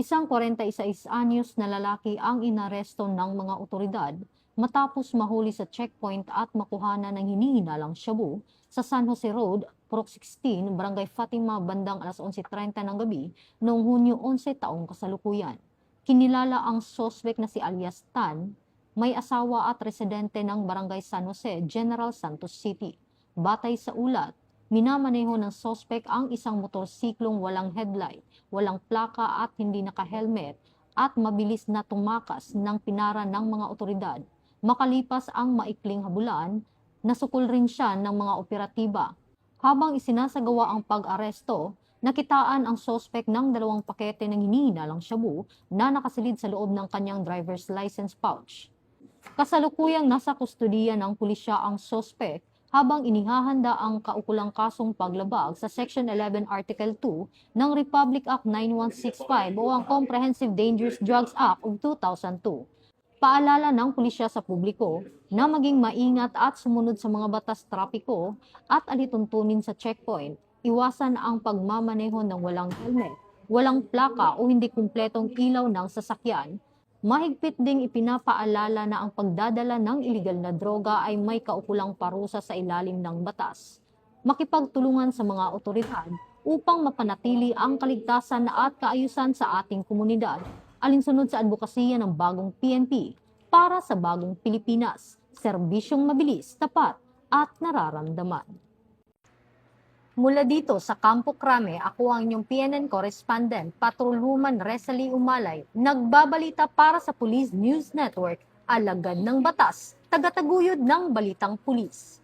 Isang 46 anyos na lalaki ang inaresto ng mga otoridad matapos mahuli sa checkpoint at makuhanan ng hinihinalang shabu sa San Jose Road, Purok 16, Barangay Fatima, bandang alas 11:30 ng gabi noong Hunyo 11 taong kasalukuyan. Kinilala ang sospek na si alias Tan, may asawa at residente ng Barangay San Jose, General Santos City. Batay sa ulat, minamaneho ng sospek ang isang motorsiklong walang headlight, walang plaka at hindi naka-helmet at mabilis na tumakas ng pinara ng mga otoridad. Makalipas ang maikling habulan, nasukol rin siya ng mga operatiba. Habang isinasagawa ang pag-aresto, nakitaan ang sospek ng 2 pakete ng hinihinalang shabu na nakasilid sa loob ng kanyang driver's license pouch. Kasalukuyang nasa kustudiya ng pulisya ang sospek habang inihahanda ang kaukulang kasong paglabag sa Section 11 Article 2 ng Republic Act 9165 o ang Comprehensive Dangerous Drugs Act of 2002. Paalala ng pulisya sa publiko na maging maingat at sumunod sa mga batas trapiko at alituntunin sa checkpoint. Iwasan ang pagmamaneho ng walang helmet, walang plaka o hindi kumpletong ilaw ng sasakyan. Mahigpit ding ipinapaalala na ang pagdadala ng iligal na droga ay may kaukulang parusa sa ilalim ng batas. Makipagtulungan sa mga otoridad upang mapanatili ang kaligtasan at kaayusan sa ating komunidad. Alinsunod sa advokasya ng bagong PNP para sa bagong Pilipinas, serbisyong mabilis, tapat at nararamdaman. Mula dito sa Campo Crame, ako ang inyong PNN correspondent, Patrolwoman Resalie Umalay, nagbabalita para sa Police News Network, alagad ng batas, tagataguyod ng balitang pulis.